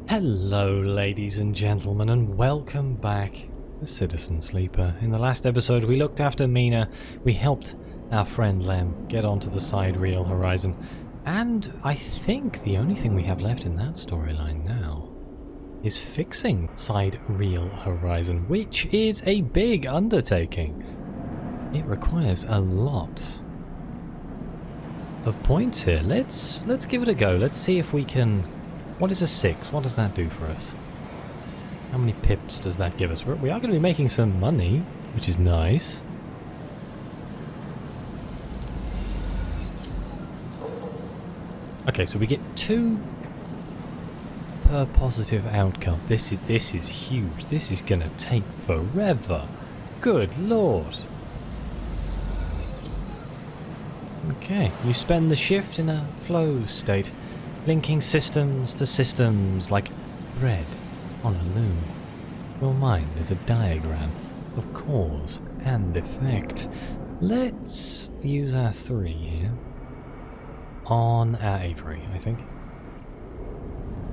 Hello ladies and gentlemen, and welcome back to Citizen Sleeper. In the last episode we looked after Mina, we helped our friend Lem get onto the sidereal horizon, and I think the only thing we have left in that storyline now is fixing sidereal horizon, which is a big undertaking. It requires a lot of points here. Let's give it a go. Let's see if we can... What is a 6? What does that do for us? How many pips does that give us? We are going to be making some money, which is nice. Okay, so we get 2 per positive outcome. This is huge. This is going to take forever. Good lord. Okay, you spend the shift in a flow state, linking systems to systems like thread on a loom. Your mind is a diagram of cause and effect. Let's use our 3 here on our aviary, I think.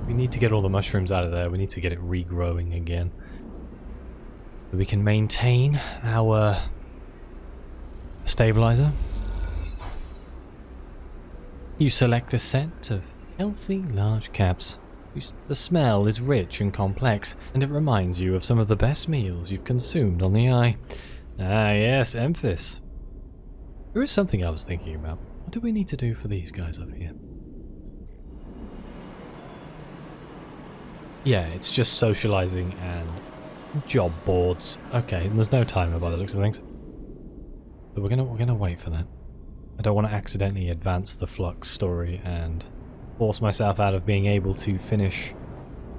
We need to get all the mushrooms out of there. We need to get it regrowing again. So we can maintain our stabilizer. You select a set of healthy large caps. The smell is rich and complex, and it reminds you of some of the best meals you've consumed on the eye. Ah yes, Emphis. There is something I was thinking about. What do we need to do for these guys up here? Yeah, it's just socializing and job boards. Okay, and there's no timer by the looks of things. But we're gonna wait for that. I don't want to accidentally advance the Flux story and force myself out of being able to finish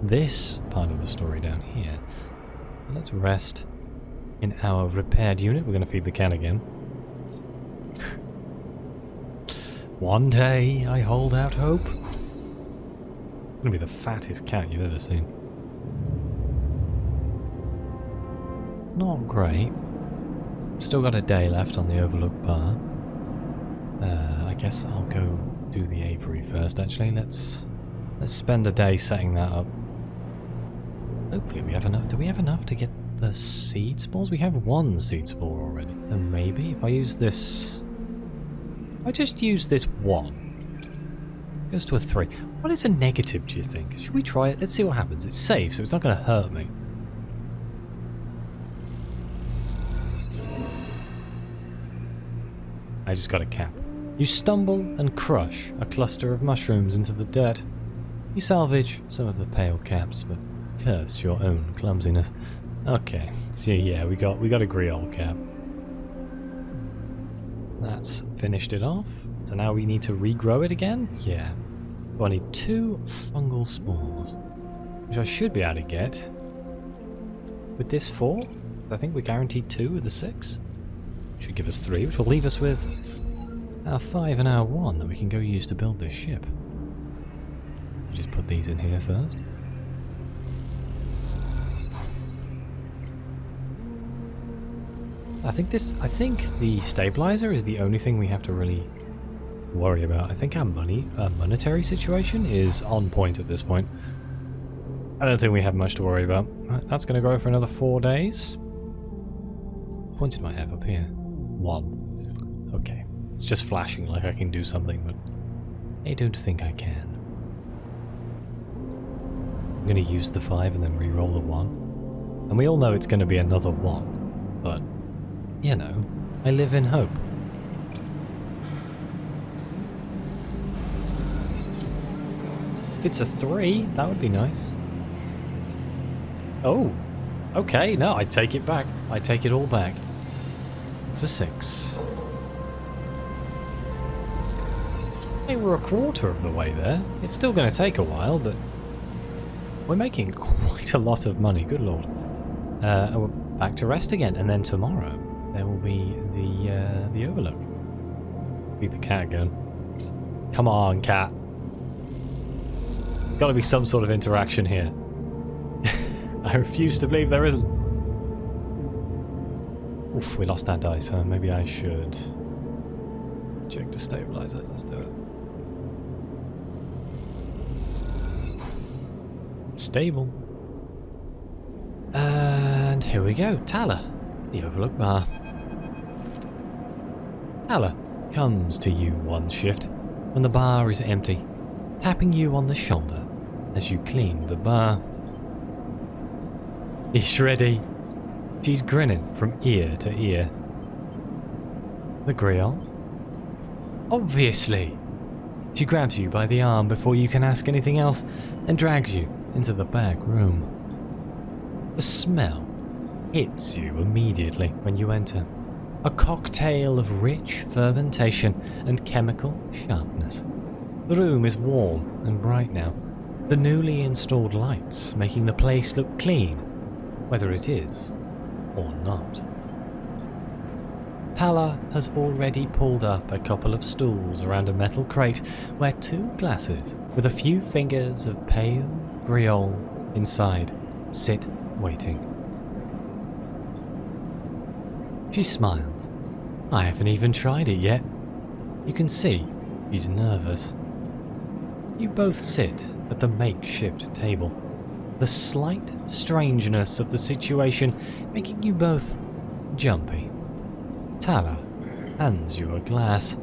this part of the story down here. Let's rest in our repaired unit. We're going to feed the cat again. One day I hold out hope. It's going to be the fattest cat you've ever seen. Not great. Still got a day left on the Overlook bar. I guess I'll go do the apiary first. Actually, let's spend a day setting that up. Hopefully we have enough. Do we have enough to get the seed spores? We have 1 seed spore already. And maybe if I use this... I just use this 1. It goes to a 3. What is a negative, do you think? Should we try it? Let's see what happens. It's safe, so it's not going to hurt me. I just got a cap. You stumble and crush a cluster of mushrooms into the dirt. You salvage some of the pale caps, but curse your own clumsiness. Okay, so yeah, we got a Griol cap. That's finished it off. So now we need to regrow it again? Yeah. So I need 2 fungal spores, which I should be able to get with this 4. I think we're guaranteed 2 with the 6. Should give us 3, which will leave us with our 5 and our 1 that we can go use to build this ship. Just put these in here first. I think the stabilizer is the only thing we have to really worry about. I think our monetary situation is on point at this point. I don't think we have much to worry about. That's going to go for another 4 days. What points do I have up here? 1. Okay. It's just flashing like I can do something, but I don't think I can. I'm going to use the 5 and then re-roll the 1. And we all know it's going to be another 1, but, you know, I live in hope. If it's a 3, that would be nice. Oh, okay, no, I take it back. I take it all back. It's a 6. I think we're a quarter of the way there. It's still going to take a while, but we're making quite a lot of money. Good lord. And we're back to rest again, and then tomorrow there will be the Overlook. Feed the cat again. Come on, cat. Got to be some sort of interaction here. I refuse to believe there isn't. Oof, we lost our dice, huh? Maybe I should check the stabilizer. Let's do it. stable. And here we go, Tala, the Overlook Bar. Tala comes to you one shift when the bar is empty, tapping you on the shoulder as you clean the bar. It's ready. She's grinning from ear to ear. The grill? Obviously. She grabs you by the arm before you can ask anything else and drags you into the back room. The smell hits you immediately when you enter. A cocktail of rich fermentation and chemical sharpness. The room is warm and bright now, the newly installed lights making the place look clean, whether it is or not. Tala has already pulled up a couple of stools around a metal crate where 2 glasses with a few fingers of pale griol inside sit waiting. She smiles. I haven't even tried it yet. You can see she's nervous. You both sit at the makeshift table, the slight strangeness of the situation making you both jumpy. Tala hands you a glass.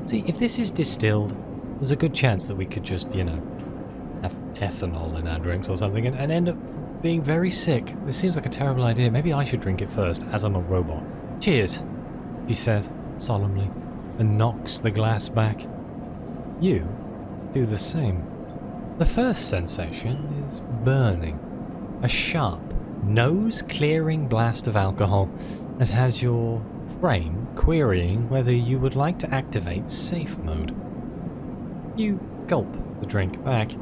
See, if this is distilled, there's a good chance that we could just, have ethanol in our drinks or something and end up being very sick. This seems like a terrible idea. Maybe I should drink it first, as I'm a robot. Cheers, she says solemnly, and knocks the glass back. You do the same. The first sensation is burning. A sharp, nose-clearing blast of alcohol that has your frame querying whether you would like to activate safe mode. You gulp the drink back,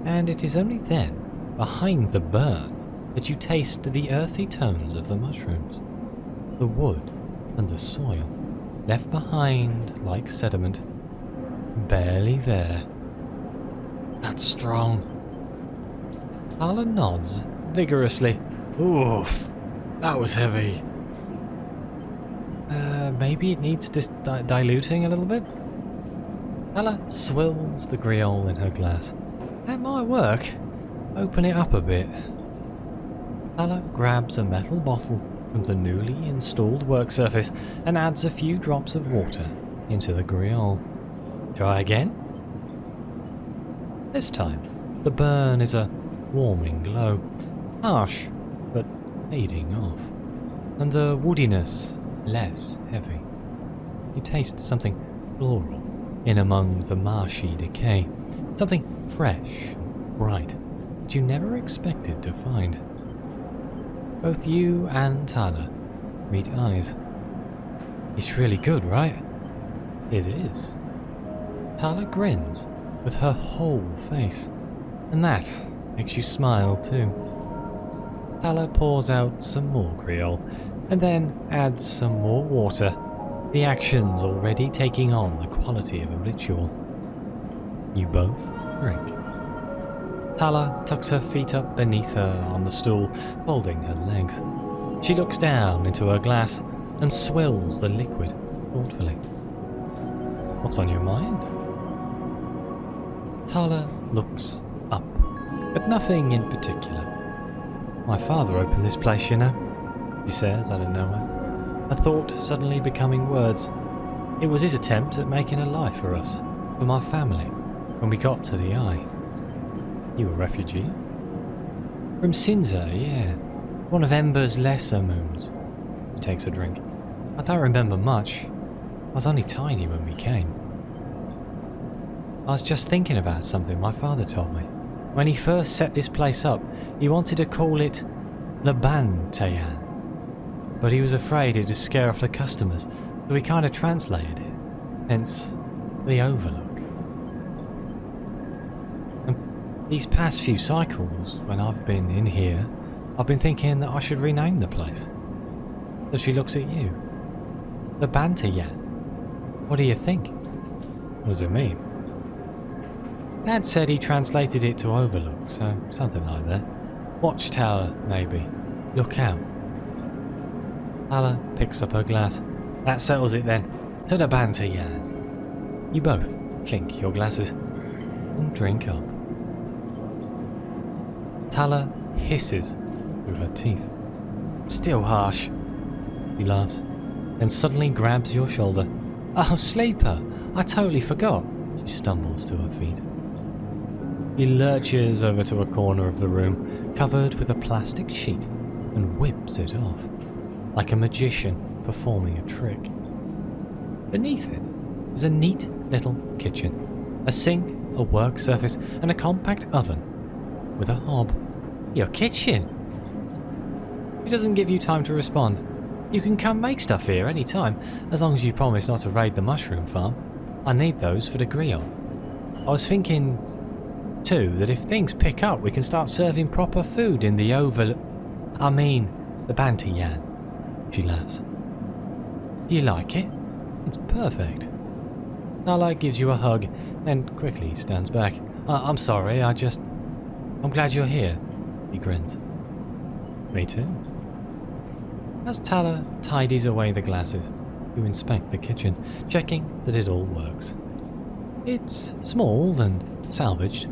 and it is only then, behind the burn, that you taste the earthy tones of the mushrooms, the wood and the soil, left behind like sediment, barely there. That's strong. Tala nods vigorously. Oof, that was heavy. Maybe it needs diluting a little bit? Tala swills the griol in her glass. That might work. Open it up a bit. Tala grabs a metal bottle from the newly installed work surface and adds a few drops of water into the griol. Try again. This time, the burn is a warming glow, harsh but fading off, and the woodiness less heavy. You taste something floral in among the marshy decay, something fresh and bright that you never expected to find. Both you and Tala meet eyes. It's really good, right? It is. Tala grins with her whole face, and that makes you smile too. Tala pours out some more griol, and then adds some more water, the actions already taking on the quality of a ritual. You both drink. Tala tucks her feet up beneath her on the stool, folding her legs. She looks down into her glass and swills the liquid thoughtfully. What's on your mind? Tala looks up, but nothing in particular. My father opened this place, she says out of nowhere, a thought suddenly becoming words. It was his attempt at making a life for us, for my family, when we got to the Eye. You were refugees? From Cinza, yeah. One of Ember's lesser moons. He takes a drink. I don't remember much. I was only tiny when we came. I was just thinking about something my father told me. When he first set this place up, he wanted to call it the Bantayan. But he was afraid it'd scare off the customers, so he kind of translated it. Hence, the Overlook. And these past few cycles, when I've been in here, I've been thinking that I should rename the place. So she looks at you. The Bantayan. What do you think? What does it mean? Dad said he translated it to Overlook, so something like that. Watchtower, maybe. Look out. Tala picks up her glass. That settles it then. To the Bantayan. You both clink your glasses and drink up. Tala hisses through her teeth. Still harsh. She laughs, then suddenly grabs your shoulder. Oh, Sleeper, I totally forgot. She stumbles to her feet. He lurches over to a corner of the room, covered with a plastic sheet, and whips it off, like a magician performing a trick. Beneath it is a neat little kitchen, a sink, a work surface, and a compact oven with a hob. Your kitchen? She doesn't give you time to respond. You can come make stuff here any time, as long as you promise not to raid the mushroom farm. I need those for the grill. I was thinking, too, that if things pick up, we can start serving proper food in the the Bantayan. She laughs. Do you like it? It's perfect. Nala gives you a hug, then quickly stands back. I'm sorry, I'm glad you're here. He grins. Me too. As Tala tidies away the glasses, you inspect the kitchen, checking that it all works. It's small and salvaged,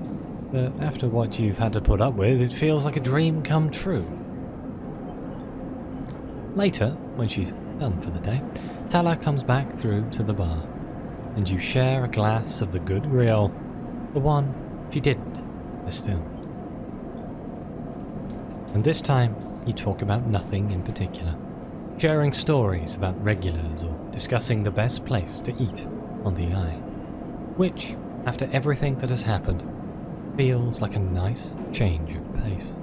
but after what you've had to put up with, it feels like a dream come true. Later, when she's done for the day, Tala comes back through to the bar, and you share a glass of the good grill, the one she didn't distill. And this time, you talk about nothing in particular, sharing stories about regulars or discussing the best place to eat on the Eye, which, after everything that has happened, feels like a nice change of pace.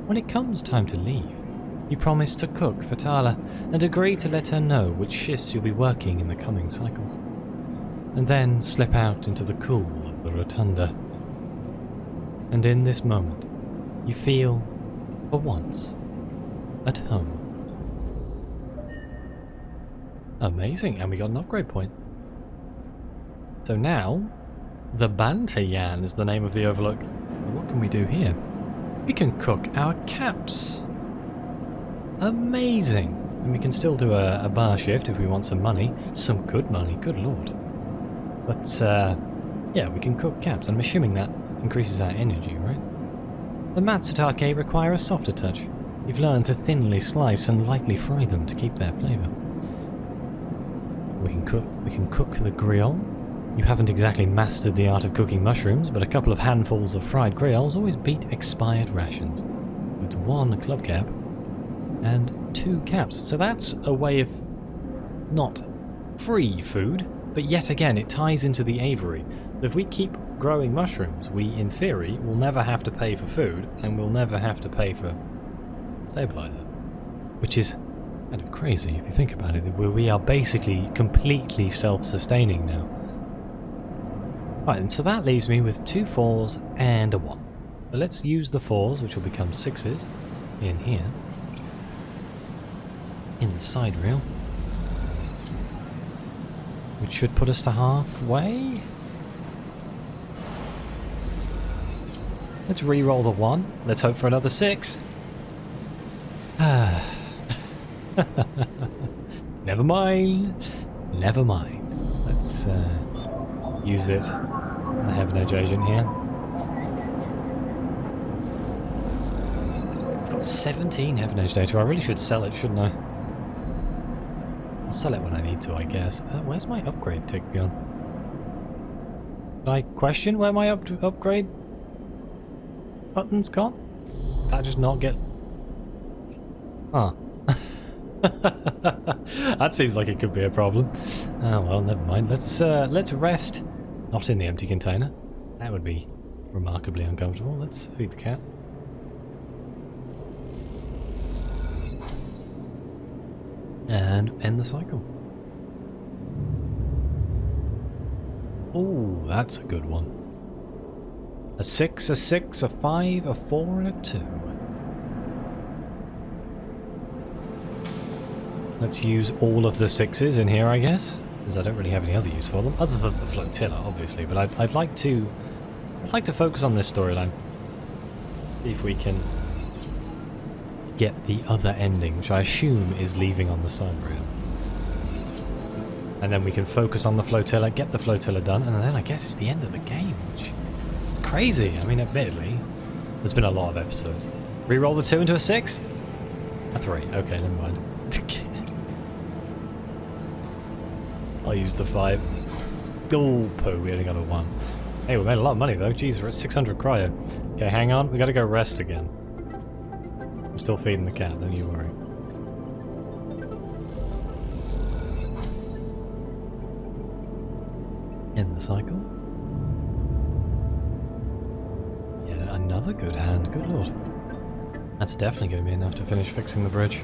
When it comes time to leave, you promise to cook for Tala and agree to let her know which shifts you'll be working in the coming cycles, and then slip out into the cool of the rotunda. And in this moment, you feel, for once, at home. Amazing, and we got an upgrade point. So now, the Bantayan is the name of the overlook. What can we do here? We can cook our caps. Amazing. And we can still do a bar shift if we want some money. Some good money, good lord. But, yeah, we can cook caps. And I'm assuming that increases our energy, right? The matsutake require a softer touch. You've learned to thinly slice and lightly fry them to keep their flavour. We can cook the grill. You haven't exactly mastered the art of cooking mushrooms, but a couple of handfuls of fried grills always beat expired rations. It's 1 club cap and 2 caps. So that's a way of not free food, but yet again it ties into the aviary. If we keep growing mushrooms, we in theory will never have to pay for food, and we'll never have to pay for stabilizer, which is kind of crazy if you think about it. We are basically completely self-sustaining now. Right, and so that leaves me with 2 4s and a 1. So let's use the 4s, which will become 6s, in here, in the side reel, which should put us to halfway. Let's re-roll the 1. Let's hope for another 6. Never mind. Never mind. Let's use it. I have no agent here. I've got 17 Heaven Age data. I really should sell it, shouldn't I? I'll sell it when I need to, I guess. Where's my upgrade tick gone? Did I question where my upgrade button's gone? Did I just not get... Huh. That seems like it could be a problem. Oh well, never mind. Let's rest. Not in the empty container. That would be remarkably uncomfortable. Let's feed the cat. And end the cycle. Oh, that's a good one. A 6, a 6, a 5, a 4, and a 2. Let's use all of the 6s in here, I guess, since I don't really have any other use for them, other than the flotilla, obviously. But I'd like to focus on this storyline. See if we can get the other ending, which I assume is leaving on the side rail. And then we can focus on the flotilla, get the flotilla done, and then I guess it's the end of the game, which is crazy. I mean, admittedly, There's been a lot of episodes. Reroll the 2 into a 6? A 3. Okay, never mind. I'll use the 5. Oh, poo, we only got a 1. Hey, we made a lot of money though. Jeez, we're at 600 cryo. Okay, hang on. We gotta go rest again. I'm still feeding the cat, don't you worry. End the cycle. Yet another good hand. Good lord. That's definitely going to be enough to finish fixing the bridge.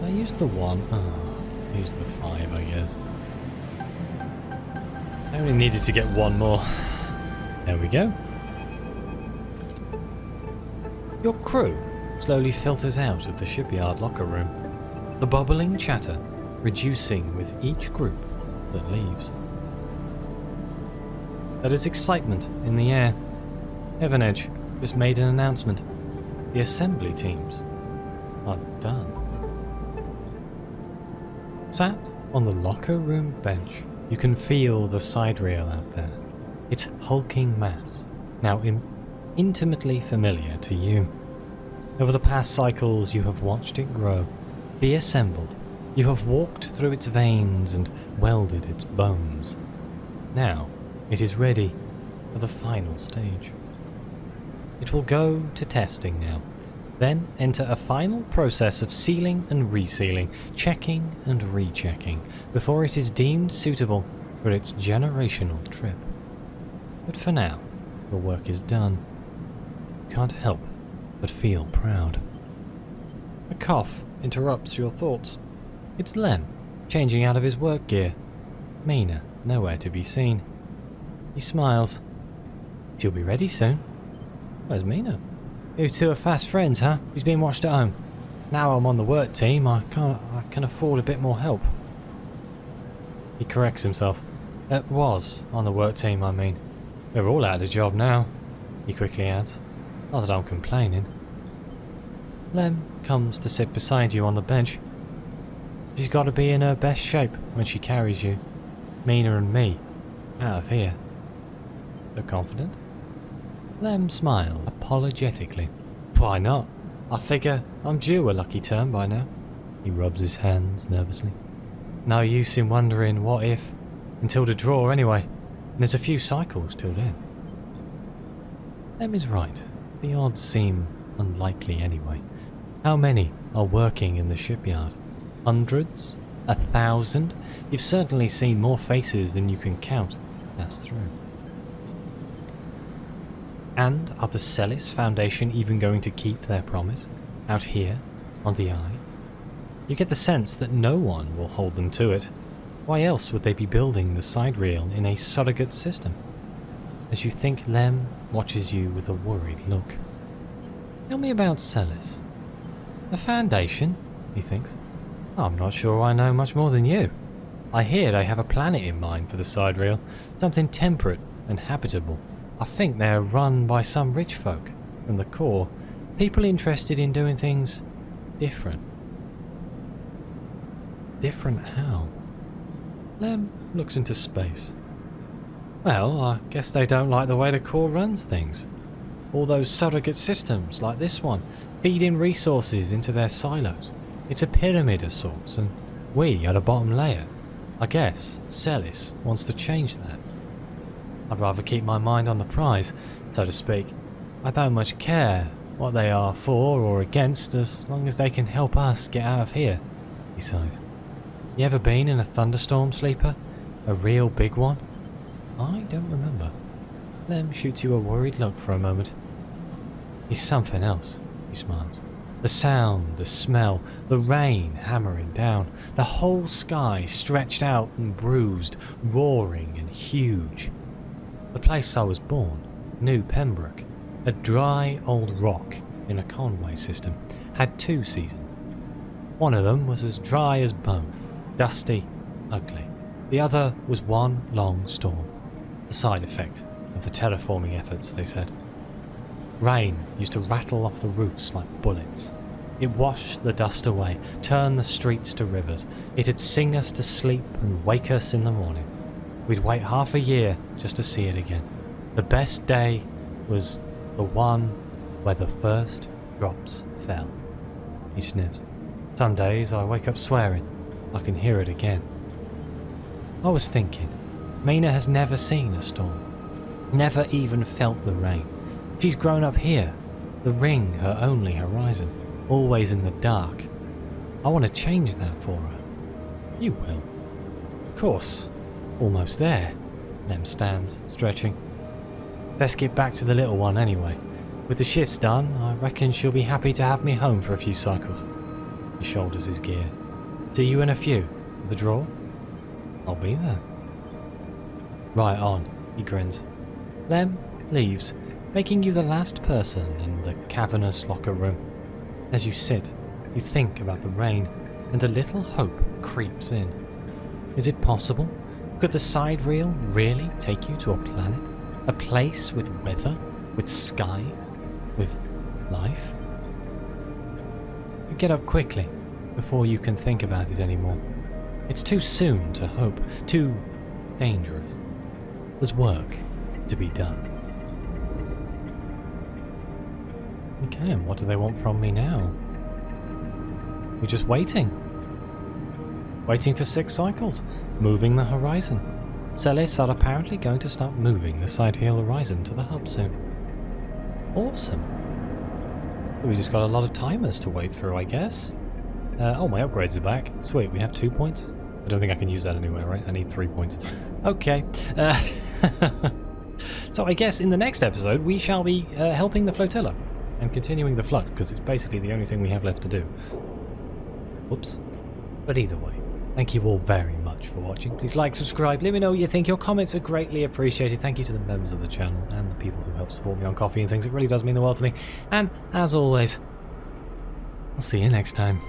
I used the 1. Oh, use the 5, I guess. I only needed to get 1 more. There we go. Your crew slowly filters out of the shipyard locker room, the bubbling chatter reducing with each group that leaves. There is excitement in the air. Heaven Edge just made an announcement. The assembly teams are done. Sat on the locker room bench, you can feel the side rail out there. Its hulking mass, now intimately familiar to you. Over the past cycles, you have watched it grow, be assembled. You have walked through its veins and welded its bones. Now, it is ready for the final stage. It will go to testing now, then enter a final process of sealing and resealing, checking and rechecking, before it is deemed suitable for its generational trip. But for now, your work is done. You can't help but feel proud. A cough interrupts your thoughts. It's Lem, changing out of his work gear. Mina, nowhere to be seen. He smiles. She'll be ready soon. Where's Mina? You two are fast friends, huh? He's been watched at home. Now I'm on the work team, I can afford a bit more help. He corrects himself. Was on the work team, I mean. We're all out of a job now, he quickly adds. Not that I'm complaining. Lem comes to sit beside you on the bench. She's got to be in her best shape when she carries you. Mina and me out of here. So confident? Lem smiles apologetically. Why not? I figure I'm due a lucky turn by now. He rubs his hands nervously. No use in wondering what if. Until the draw anyway. And there's a few cycles till then. Lem is right. The odds seem unlikely anyway. How many are working in the shipyard? Hundreds? 1,000? You've certainly seen more faces than you can count. That's through. And are the Celis Foundation even going to keep their promise? Out here, on the Eye? You get the sense that no one will hold them to it. Why else would they be building the side reel in a surrogate system? As you think, Lem watches you with a worried look. Tell me about Celis. A foundation, he thinks. I'm not sure I know much more than you. I hear they have a planet in mind for the side reel, something temperate and habitable. I think they're run by some rich folk from the core, people interested in doing things different. Different how? Lem looks into space. Well, I guess they don't like the way the core runs things. All those surrogate systems like this one, feeding resources into their silos. It's a pyramid of sorts, and we are the bottom layer. I guess Celis wants to change that. I'd rather keep my mind on the prize, so to speak. I don't much care what they are for or against, as long as they can help us get out of here, he sighs. You ever been in a thunderstorm, Sleeper? A real big one? I don't remember. Lem shoots you a worried look for a moment. It's something else, he smiles. The sound, the smell, the rain hammering down, the whole sky stretched out and bruised, roaring and huge. The place I was born, New Pembroke, a dry old rock in a Conway system, had 2 seasons. One of them was as dry as bone, dusty, ugly. The other was one long storm, a side effect of the terraforming efforts, they said. Rain used to rattle off the roofs like bullets. It washed the dust away, turned the streets to rivers. It'd sing us to sleep and wake us in the morning. We'd wait half a year just to see it again. The best day was the one where the first drops fell. He sniffs. Some days I wake up swearing I can hear it again. I was thinking, Mina has never seen a storm, never even felt the rain. She's grown up here, the ring her only horizon, always in the dark. I want to change that for her. You will. Of course. Almost there. Lem stands, stretching. Let's get back to the little one anyway. With the shifts done, I reckon she'll be happy to have me home for a few cycles. He shoulders his gear. See you in a few. The draw? I'll be there. Right on, he grins. Lem leaves, making you the last person in the cavernous locker room. As you sit, you think about the rain, and a little hope creeps in. Is it possible? Could the side reel really take you to a planet? A place with weather? With skies? With life? You get up quickly, before you can think about it anymore. It's too soon to hope, too dangerous. There's work to be done. Okay, and what do they want from me now? We're just waiting. Waiting for 6 cycles. Moving the horizon. Celis are apparently going to start moving the side hill horizon to the hub soon. Awesome. We just got a lot of timers to wait through, I guess. Oh, my upgrades are back. Sweet, we have 2 points. I don't think I can use that anywhere, right? I need 3 points. Okay. So I guess in the next episode we shall be helping the flotilla and continuing the flux, because it's basically the only thing we have left to do. Whoops. But either way, thank you all very much for watching. Please like, subscribe, let me know what you think. Your comments are greatly appreciated. Thank you to the members of the channel and the people who help support me on Coffee and things. It really does mean the world to me. And as always, I'll see you next time.